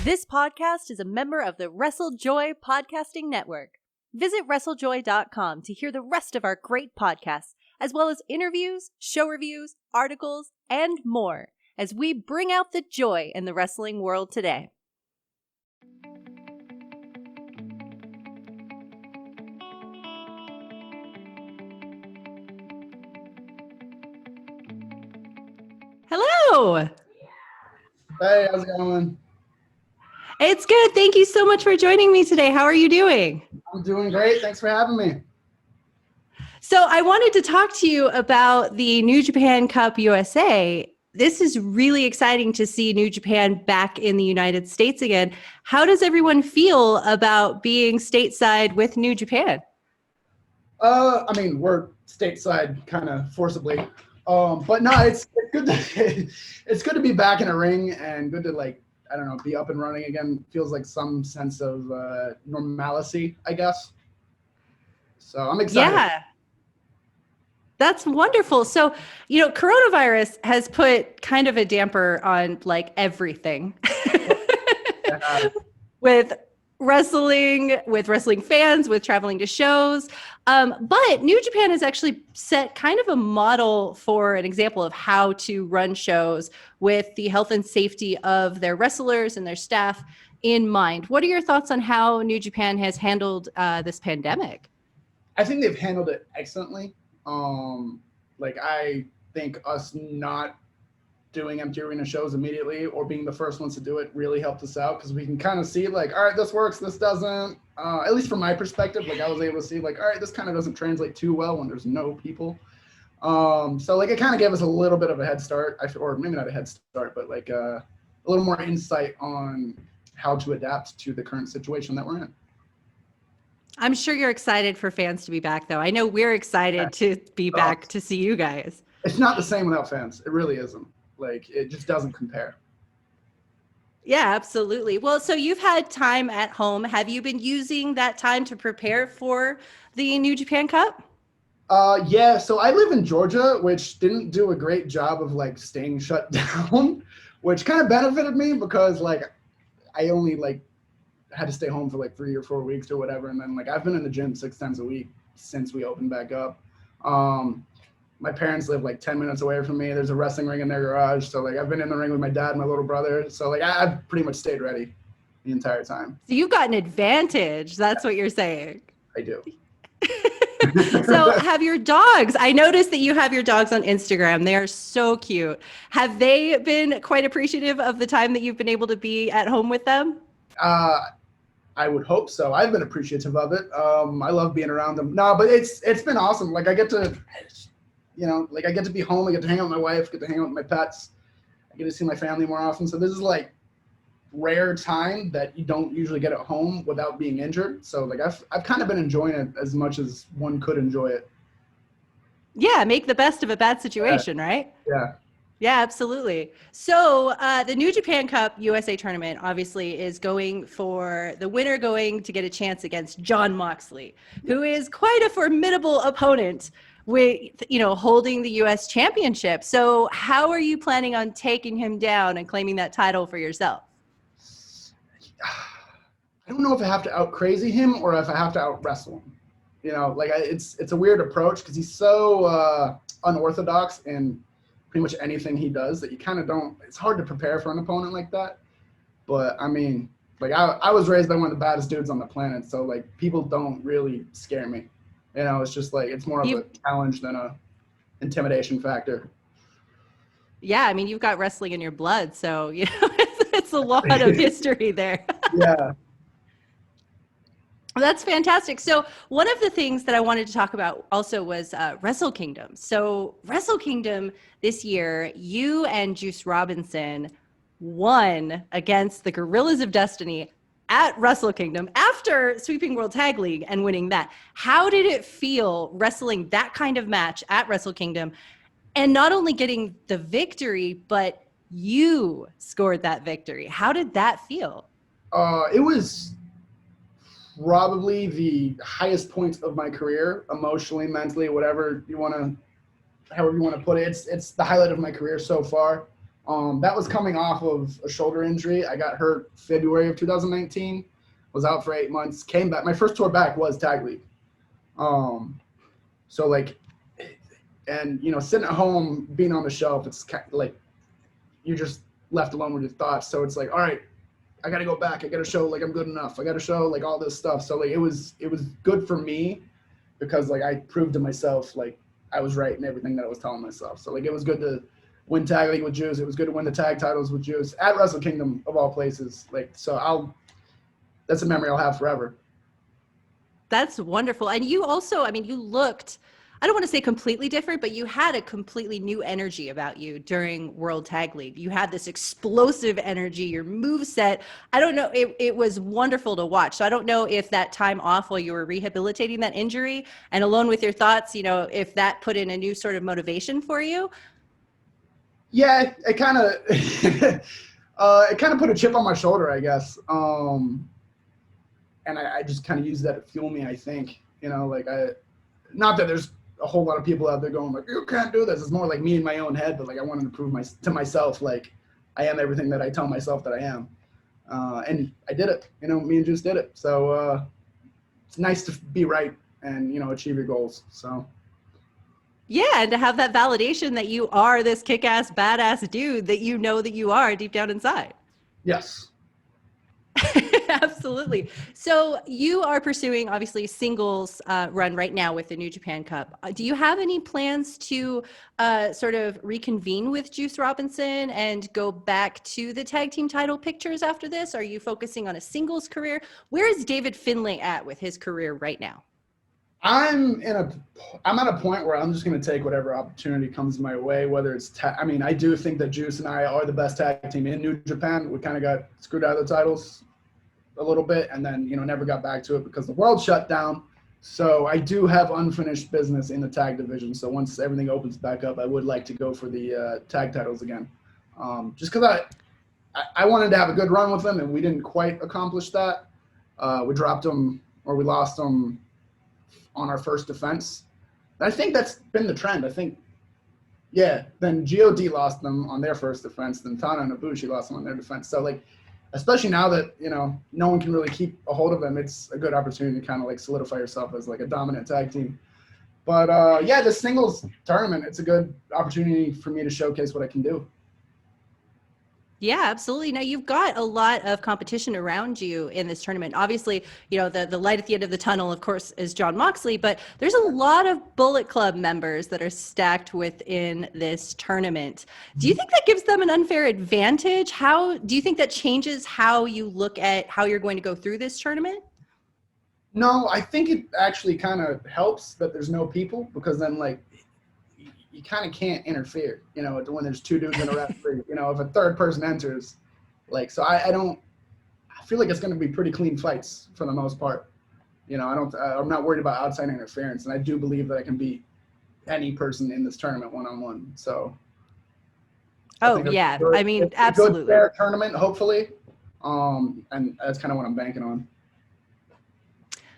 This podcast is a member of the Wrestle Joy podcasting network. Visit WrestleJoy.com to hear the rest of our great podcasts, as well as interviews, show reviews, articles, and more, as we bring out the joy in the wrestling world today. Hello! Hey, how's it going? It's good. Thank you so much for joining me today. How are you doing? I'm doing great. Thanks for having me. So I wanted to talk to you about the New Japan Cup USA. This is really exciting to see New Japan back in the United States again. How does everyone feel about being stateside with New Japan? I mean, we're stateside kind of forcibly. But no, it's good to be back in a ring and good to be up and running again. Feels like some sense of normalcy, I guess. So I'm excited. Yeah. That's wonderful. So, coronavirus has put kind of a damper on everything with wrestling fans, with traveling to shows. But New Japan has actually set kind of a model for an example of how to run shows with the health and safety of their wrestlers and their staff in mind. What are your thoughts on how New Japan has handled this pandemic? I think they've handled it excellently. I think us not doing empty arena shows immediately or being the first ones to do it really helped us out because we can kind of see all right, this works, this doesn't. At least from my perspective, I was able to see all right, this kind of doesn't translate too well when there's no people. It kind of gave us a little bit of a head start, or maybe not a head start, but a little more insight on how to adapt to the current situation that we're in. I'm sure you're excited for fans to be back, though. I know we're excited to be back to see you guys. It's not the same without fans. It really isn't. It just doesn't compare. Yeah, absolutely. Well, so you've had time at home. Have you been using that time to prepare for the New Japan Cup? Yeah. So I live in Georgia, which didn't do a great job of staying shut down, which kind of benefited me because I only had to stay home for 3 or 4 weeks or whatever. And then I've been in the gym 6 times a week since we opened back up. My parents live 10 minutes away from me. There's a wrestling ring in their garage. So I've been in the ring with my dad and my little brother. So I've pretty much stayed ready the entire time. So you've got an advantage. That's what you're saying. I do. So have your dogs. I noticed that you have your dogs on Instagram. They are so cute. Have they been quite appreciative of the time that you've been able to be at home with them? I would hope so. I've been appreciative of it. I love being around them. No, but it's been awesome. I get to, I get to be home. I get to hang out with my wife, get to hang out with my pets. I get to see my family more often. So this is rare time that you don't usually get at home without being injured. So I've kind of been enjoying it as much as one could enjoy it. Yeah, make the best of a bad situation, right? Yeah. Yeah, absolutely. So the New Japan Cup USA tournament obviously is going for the winner going to get a chance against Jon Moxley, who is quite a formidable opponent with, holding the US championship. So how are you planning on taking him down and claiming that title for yourself? I don't know if I have to out crazy him or if I have to out wrestle him. It's a weird approach because he's so unorthodox in pretty much anything he does that you kind of don't, it's hard to prepare for an opponent like that. But I mean, I was raised by one of the baddest dudes on the planet. So people don't really scare me. It's just it's more of a challenge than a intimidation factor. Yeah. I mean, you've got wrestling in your blood. So, it's a lot of history there. Yeah. That's fantastic. So one of the things that I wanted to talk about also was Wrestle Kingdom. So Wrestle Kingdom this year, you and Juice Robinson won against the Gorillas of Destiny at Wrestle Kingdom after sweeping World Tag League and winning that. How did it feel wrestling that kind of match at Wrestle Kingdom and not only getting the victory, but you scored that victory? How did that feel? It was probably the highest point of my career, emotionally, mentally, however you want to put it. It's the highlight of my career so far. That was coming off of a shoulder injury. I got hurt February of 2019, was out for 8 months, came back. My first tour back was Tag League. So like, and sitting at home, being on the shelf, it's like you're just left alone with your thoughts. So it's like, all right, I got to go back. I got to show like I'm good enough. I got to show like all this stuff. So like it was good for me because like I proved to myself like I was right in everything that I was telling myself. So like it was good to win Tag League with Juice. It was good to win the tag titles with Juice at Wrestle Kingdom of all places. Like so that's a memory I'll have forever. That's wonderful. And you also, I mean, you looked, I don't want to say completely different, but you had a completely new energy about you during World Tag League. You had this explosive energy, your move set. I don't know, it was wonderful to watch. So I don't know if that time off while you were rehabilitating that injury and alone with your thoughts, if that put in a new sort of motivation for you. Yeah, it kind of it kind of put a chip on my shoulder, I guess. And I just kind of use that to fuel me, I think. Not that there's a whole lot of people out there going like, you can't do this. It's more like me in my own head, but like I wanted to prove to myself like I am everything that I tell myself that I am. And I did it. Me and Juice did it. So it's nice to be right and achieve your goals. So yeah, and to have that validation that you are this kick-ass, badass dude that that you are deep down inside. Yes. Absolutely. So you are pursuing obviously singles run right now with the New Japan Cup. Do you have any plans to sort of reconvene with Juice Robinson and go back to the tag team title pictures after this? Are you focusing on a singles career? Where is David Finlay at with his career right now? I'm at a point where I'm just going to take whatever opportunity comes my way, whether it's I do think that Juice and I are the best tag team in New Japan. We kind of got screwed out of the titles a little bit and then never got back to it because the world shut down. So I do have unfinished business in the tag division. So once everything opens back up, I would like to go for the tag titles again. Just because I wanted to have a good run with them and we didn't quite accomplish that. We dropped them or we lost them on our first defense. And I think that's been the trend. I think, yeah, then GOD lost them on their first defense, then Tana and Ibushi lost them on their defense. So like, especially now that, no one can really keep a hold of them, it's a good opportunity to kind of like solidify yourself as like a dominant tag team. But yeah, the singles tournament, it's a good opportunity for me to showcase what I can do. Yeah, absolutely. Now you've got a lot of competition around you in this tournament. Obviously, the light at the end of the tunnel, of course, is John Moxley, but there's a lot of Bullet Club members that are stacked within this tournament. Do you think that gives them an unfair advantage? How do you think that changes how you look at how you're going to go through this tournament? No, I think it actually kind of helps that there's no people because then like you kind of can't interfere, when there's two dudes in a referee, if a third person enters, like, so I feel like it's going to be pretty clean fights for the most part. I'm not worried about outside interference. And I do believe that I can beat any person in this tournament one-on-one. So. Oh yeah. I mean, absolutely. Good fair tournament, hopefully. And that's kind of what I'm banking on.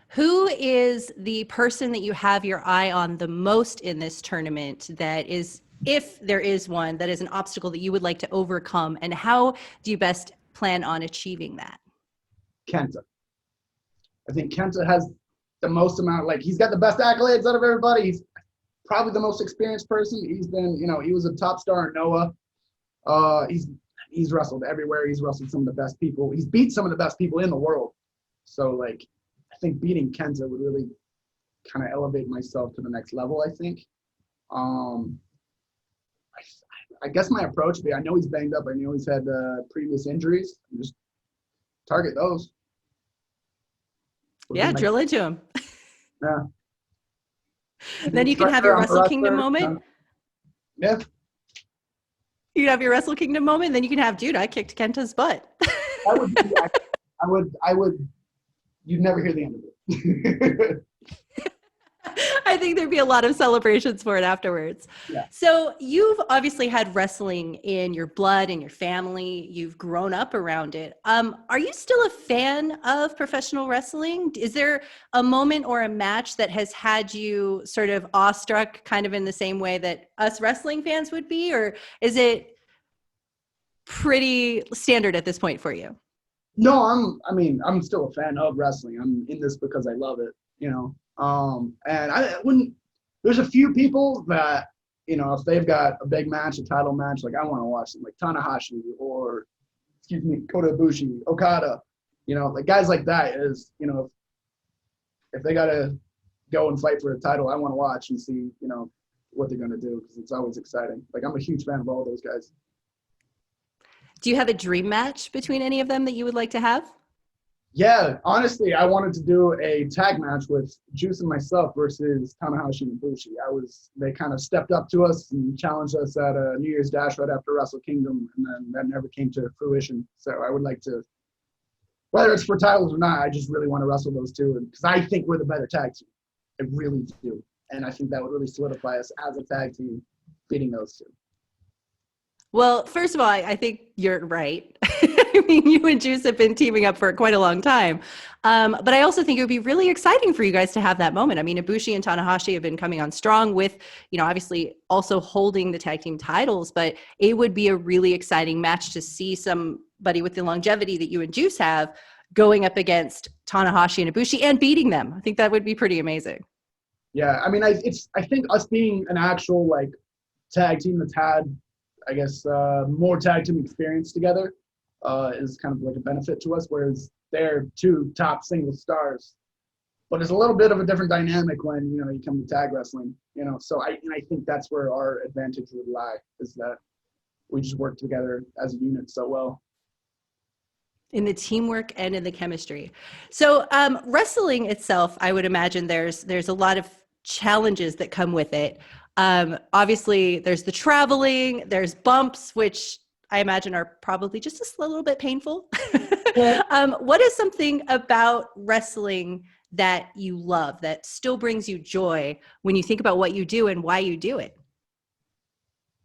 Who is the person that you have your eye on the most in this tournament that is, if there is one, that is an obstacle that you would like to overcome? And how do you best plan on achieving that? Kenta. I think Kenta has the most amount, like he's got the best accolades out of everybody. He's probably the most experienced person. He's been, he was a top star in Noah. He's wrestled everywhere. He's wrestled some of the best people. He's beat some of the best people in the world. So like, I think beating Kenta would really kind of elevate myself to the next level, I think. I guess my approach would be, I know he's banged up. I know he's had previous injuries. Just target those. Yeah, drill into him. Yeah. Then you can have your Wrestle Kingdom moment. Yeah. You can have your Wrestle Kingdom moment, then you can have, dude, I kicked Kenta's butt. I would, you'd never hear the end of it. I think there'd be a lot of celebrations for it afterwards. Yeah. So you've obviously had wrestling in your blood, in your family. You've grown up around it. Are you still a fan of professional wrestling? Is there a moment or a match that has had you sort of awestruck kind of in the same way that us wrestling fans would be? Or is it pretty standard at this point for you. No, I'm still a fan of wrestling. I'm in this because I love it, you know. And I wouldn't, there's a few people that, you know, if they've got a big match, a title match, like I want to watch them, like Tanahashi or, excuse me, Kota Ibushi, Okada, you know, like guys like that is, you know, if they got to go and fight for a title, I want to watch and see, you know, what they're going to do because it's always exciting. Like I'm a huge fan of all those guys. Do you have a dream match between any of them that you would like to have? Yeah, honestly, I wanted to do a tag match with Juice and myself versus Tanahashi and Ibushi. They kind of stepped up to us and challenged us at a New Year's Dash right after Wrestle Kingdom, and then that never came to fruition. So I would like to, whether it's for titles or not, I just really want to wrestle those two because I think we're the better tag team. I really do, and I think that would really solidify us as a tag team, beating those two. Well, first of all, I think you're right. I mean, you and Juice have been teaming up for quite a long time. But I also think it would be really exciting for you guys to have that moment. I mean, Ibushi and Tanahashi have been coming on strong with, you know, obviously also holding the tag team titles, but it would be a really exciting match to see somebody with the longevity that you and Juice have going up against Tanahashi and Ibushi and beating them. I think that would be pretty amazing. Yeah, I mean, I think us being an actual like tag team that's had, I guess, more tag team experience together is kind of like a benefit to us, whereas they're two top single stars. But it's a little bit of a different dynamic when, you know, you come to tag wrestling, you know. So I think that's where our advantage would lie, is that we just work together as a unit so well. In the teamwork and in the chemistry. So wrestling itself, I would imagine there's a lot of challenges that come with it. Obviously, there's the traveling, there's bumps, which I imagine are probably just a little bit painful. Yeah. What is something about wrestling that you love that still brings you joy when you think about what you do and why you do it?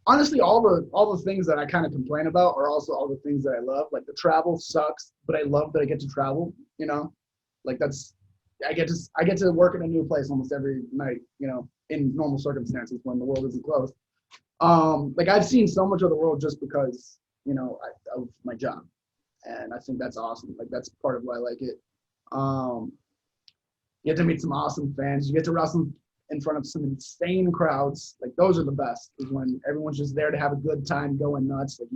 Honestly, all the things that I kind of complain about are also all the things that I love. Like the travel sucks, but I love that I get to travel, you know? Like I get to work in a new place almost every night, you know, in normal circumstances when the world isn't closed. Like I've seen so much of the world just because, you know, of my job. And I think that's awesome. Like that's part of why I like it. You get to meet some awesome fans. You get to wrestle in front of some insane crowds. Like those are the best, is when everyone's just there to have a good time, going nuts. Like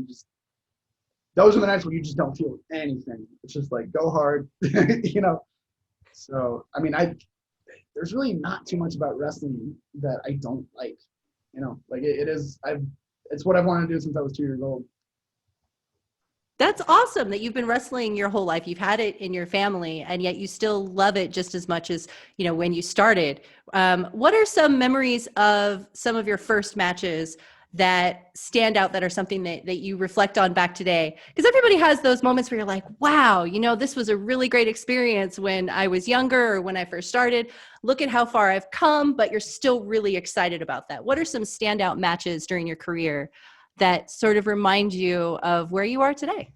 those are the nights where you just don't feel anything. It's just like go hard, you know. So I mean, there's really not too much about wrestling that I don't like. You know, like it's what I've wanted to do since I was 2 years old. That's awesome that you've been wrestling your whole life. You've had it in your family, and yet you still love it just as much as, you know, when you started. What are some memories of some of your first matches that stand out, that are something that you reflect on back today? Because everybody has those moments where you're like, wow, you know, this was a really great experience when I was younger or when I first started. Look at how far I've come, but you're still really excited about that. What are some standout matches during your career that sort of remind you of where you are today?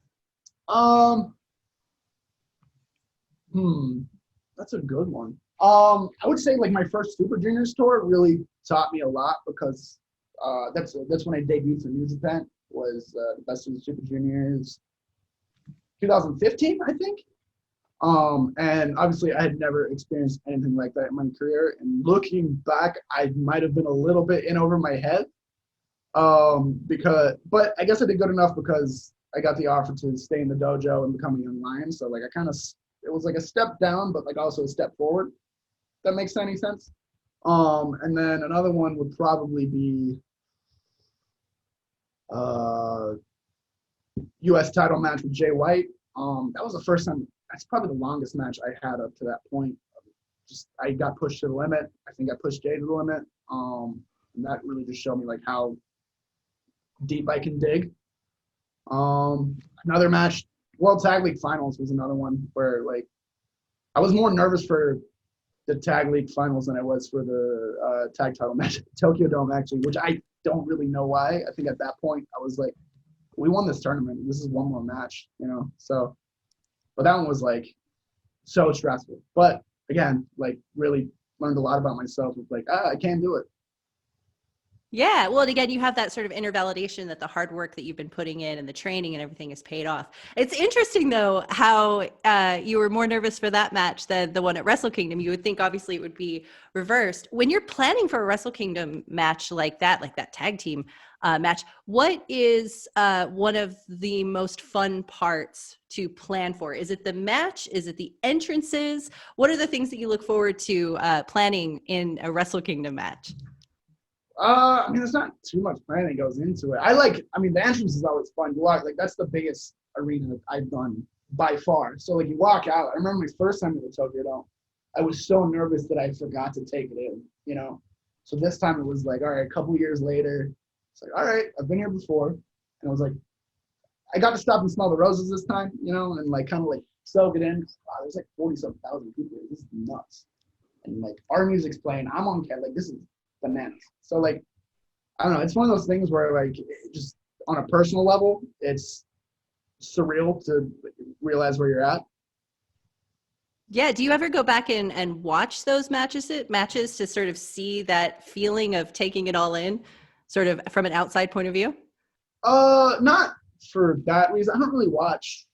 Um, that's a good one. I would say like my first Super Juniors tour really taught me a lot because that's when I debuted for New Japan. Was the Best of the Super Juniors 2015, I think. And obviously I had never experienced anything like that in my career. And looking back, I might have been a little bit in over my head. But I guess I did good enough because I got the offer to stay in the dojo and become a young lion. So like it was like a step down, but like also a step forward. If that makes any sense. And then another one would probably be U.S. title match with Jay White. That was the first time. That's probably the longest match I had up to that point. Just I got pushed to the limit. I think I pushed Jay to the limit. And that really just showed me like how deep I can dig. Another match, World Tag League Finals was another one where like I was more nervous for the Tag League Finals than I was for the tag title match at Tokyo Dome, actually, which I don't really know why. I think at that point I was like, we won this tournament. This is one more match, you know? So, but that one was like so stressful. But again, like really learned a lot about myself with like, I can do it. Yeah, well, and again, you have that sort of inner validation that the hard work that you've been putting in and the training and everything is paid off. It's interesting, though, how you were more nervous for that match than the one at Wrestle Kingdom. You would think, obviously, it would be reversed. When you're planning for a Wrestle Kingdom match like that tag team match, what is one of the most fun parts to plan for? Is it the match? Is it the entrances? What are the things that you look forward to planning in a Wrestle Kingdom match? I mean, there's not too much planning that goes into it. I mean, the entrance is always fun. You walk, like, that's the biggest arena that I've done by far. So, like, you walk out. I remember my first time at the Tokyo Dome, I was so nervous that I forgot to take it in, you know? So this time it was like, all right, a couple years later, it's like, all right, I've been here before. And I was like, I got to stop and smell the roses this time, you know, and like kind of like soak it in. Wow, there's like 40-something thousand people. This is nuts. And like our music's playing. I'm on camera. Like, this is bananas. So like, I don't know. It's one of those things where like just on a personal level, it's surreal to realize where you're at. Yeah. Do you ever go back and watch those matches to sort of see that feeling of taking it all in, sort of from an outside point of view? Not for that reason. I don't really watch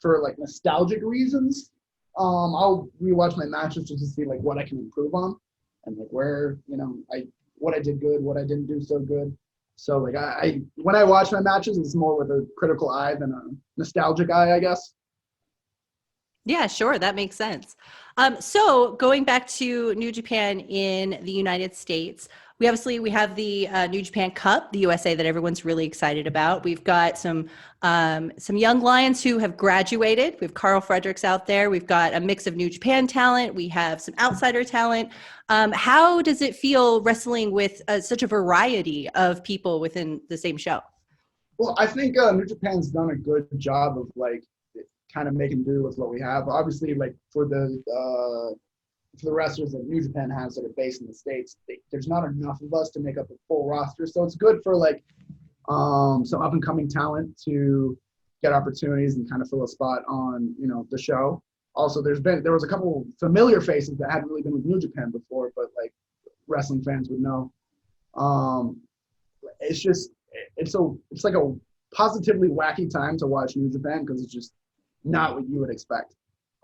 for like nostalgic reasons. I'll rewatch my matches just to see like what I can improve on and like where, you know, what I did good, what I didn't do so good. So like I when I watch my matches, it's more with a critical eye than a nostalgic eye, I guess. Yeah, sure. That makes sense. So going back to New Japan in the United States, we have the New Japan Cup, the USA, that everyone's really excited about. We've got some young lions who have graduated. We have Carl Fredericks out there. We've got a mix of New Japan talent. We have some outsider talent. How does it feel wrestling with such a variety of people within the same show? Well, I think New Japan's done a good job of like kind of making do with what we have. Obviously, like for the wrestlers that New Japan has that are based in the States, there's not enough of us to make up a full roster. So it's good for like some up and coming talent to get opportunities and kind of fill a spot on, you know, the show. Also, there was a couple familiar faces that hadn't really been with New Japan before, but like wrestling fans would know. It's just it's like a positively wacky time to watch New Japan because it's just not what you would expect.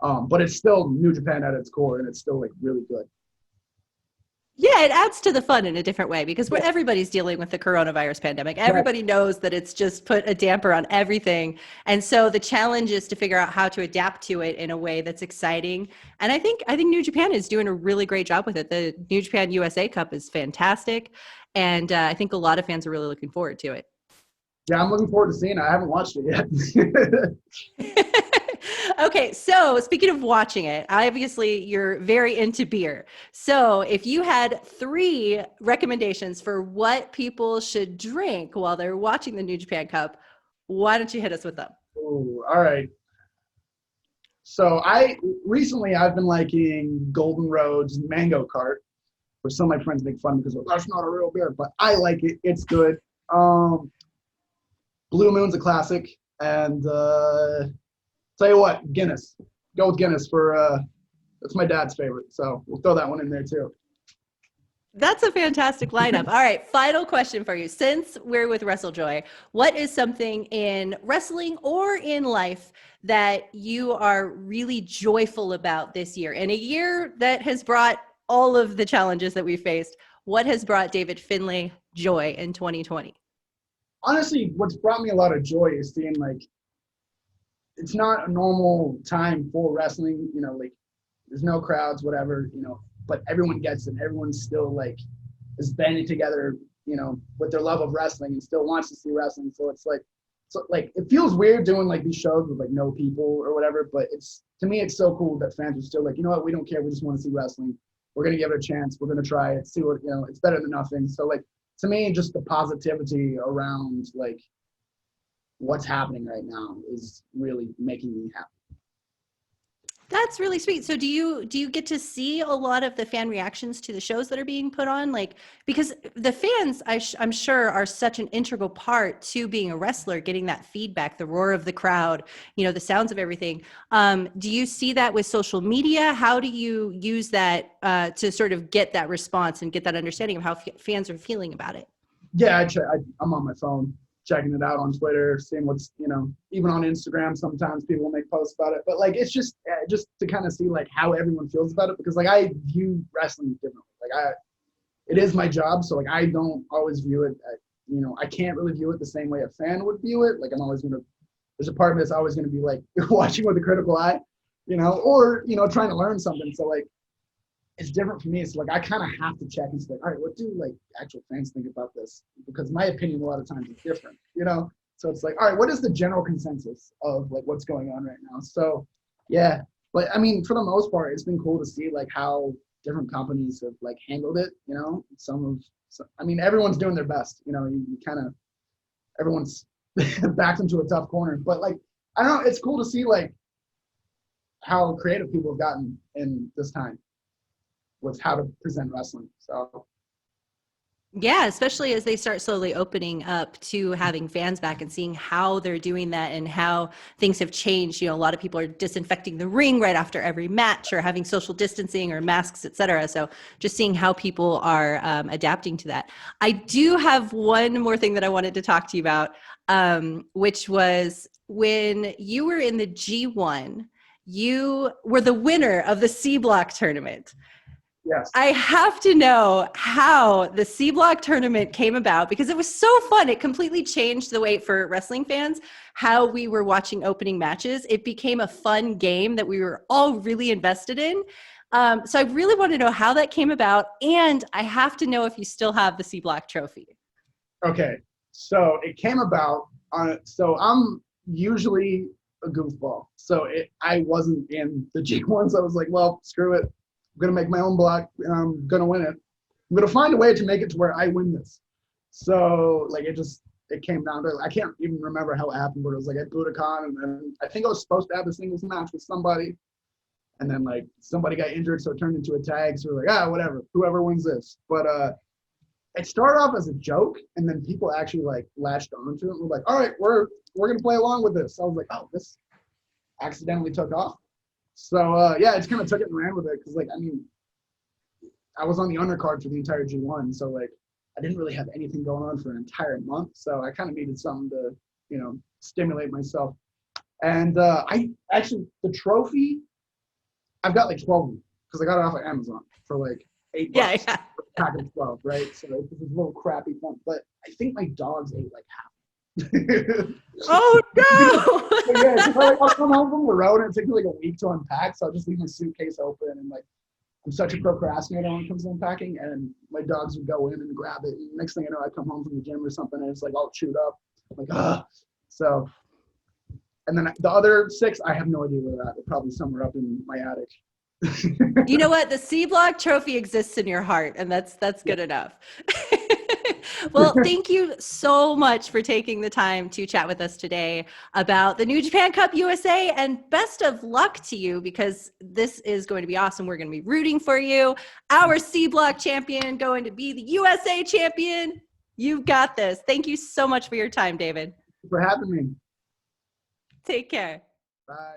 But it's still New Japan at its core, and it's still like really good. Yeah, it adds to the fun in a different way because everybody's dealing with the coronavirus pandemic. Everybody knows that it's just put a damper on everything. And so the challenge is to figure out how to adapt to it in a way that's exciting. And I think New Japan is doing a really great job with it. The New Japan USA Cup is fantastic. And I think a lot of fans are really looking forward to it. Yeah, I'm looking forward to seeing it. I haven't watched it yet. Okay, so speaking of watching it, obviously you're very into beer. So if you had 3 recommendations for what people should drink while they're watching the New Japan Cup, why don't you hit us with them? Ooh, all right. So I've been liking Golden Road's Mango Cart, which some of my friends make fun because that's not a real beer, but I like it. It's good. Blue Moon's a classic, and tell you what, Guinness. Go with Guinness for that's my dad's favorite, so we'll throw that one in there too. That's a fantastic lineup. All right, final question for you. Since we're with WrestleJoy, what is something in wrestling or in life that you are really joyful about this year? In a year that has brought all of the challenges that we faced, what has brought David Finlay joy in 2020? Honestly, what's brought me a lot of joy is seeing like it's not a normal time for wrestling, you know, like there's no crowds, whatever, you know, but everyone gets it. Everyone's still like is banding together, you know, with their love of wrestling and still wants to see wrestling. So it's like it feels weird doing like these shows with like no people or whatever, but to me it's so cool that fans are still like, you know what, we don't care, we just want to see wrestling. We're gonna give it a chance, we're gonna try it, see what, you know, it's better than nothing. So like to me, just the positivity around like what's happening right now is really making me happy. That's really sweet. So do you get to see a lot of the fan reactions to the shows that are being put on? Like, because the fans, I'm sure, are such an integral part to being a wrestler, getting that feedback, the roar of the crowd, the sounds of everything. Do you see that with social media? How do you use that to sort of get that response and get that understanding of how fans are feeling about it? Yeah, I'm on my phone checking it out on Twitter, seeing what's, even on Instagram, sometimes people make posts about it. But like, it's just to kind of see like how everyone feels about it, because like I view wrestling differently. It is my job. So like, I don't always view it, I can't really view it the same way a fan would view it. Like there's a part of it that's always going to be like watching with a critical eye, or, trying to learn something. So like, it's different for me. It's like I kind of have to check and say, all right, what do like actual fans think about this? Because my opinion a lot of times is different, So it's like, all right, what is the general consensus of like what's going on right now? So yeah, but I mean, for the most part, it's been cool to see like how different companies have like handled it. I mean, everyone's doing their best. You kind of everyone's backed into a tough corner, but like I don't know, it's cool to see like how creative people have gotten in this time with how to present wrestling. So Yeah, especially as they start slowly opening up to having fans back and seeing how they're doing that and how things have changed. A lot of people are disinfecting the ring right after every match or having social distancing or masks, etc. So just seeing how people are adapting to that. I do have one more thing that I wanted to talk to you about, which was when you were in the G1, you were the winner of the C Block tournament. yes. I have to know how the C Block tournament came about, because it was so fun. It completely changed the way for wrestling fans, how we were watching opening matches. It became a fun game that we were all really invested in. So I really want to know how that came about. And I have to know if you still have the C Block trophy. Okay. So it came about so I'm usually a goofball. So I wasn't in the G1. So I was like, well, screw it. I'm going to make my own block and I'm going to win it. I'm going to find a way to make it to where I win this. So like, it came down to, I can't even remember how it happened, but it was like at Budokan, and then I think I was supposed to have a singles match with somebody. And then like somebody got injured, so it turned into a tag. So we're like, whatever, whoever wins this. But it started off as a joke, and then people actually like latched onto it. We're like, all right, we're gonna play along with this. So I was like, oh, this accidentally took off. So yeah, it's kind of took it and ran with it, because like, I mean, I was on the undercard for the entire G1, so like I didn't really have anything going on for an entire month. So I kind of needed something to, stimulate myself. And I actually, the trophy, I've got like 12 of them, because I got it off of Amazon for like $8. Yeah. Pack of 12, right? So it's a little crappy one, but I think my dogs ate like half. Oh no! So, yeah, so I'll come home from the road and it takes me like a week to unpack, so I'll just leave my suitcase open, and like I'm such a procrastinator when it comes to unpacking, and my dogs would go in and grab it, and next thing I know, I come home from the gym or something and it's like all chewed up. I'm like, ah. So, and then the other 6, I have no idea where they're at. They're probably somewhere up in my attic. You know what? The C Block trophy exists in your heart, and that's good enough. Well, thank you so much for taking the time to chat with us today about the New Japan Cup USA, and best of luck to you, because this is going to be awesome. We're going to be rooting for you. Our C Block champion going to be the USA champion. You've got this. Thank you so much for your time, David. For having me. Take care. Bye.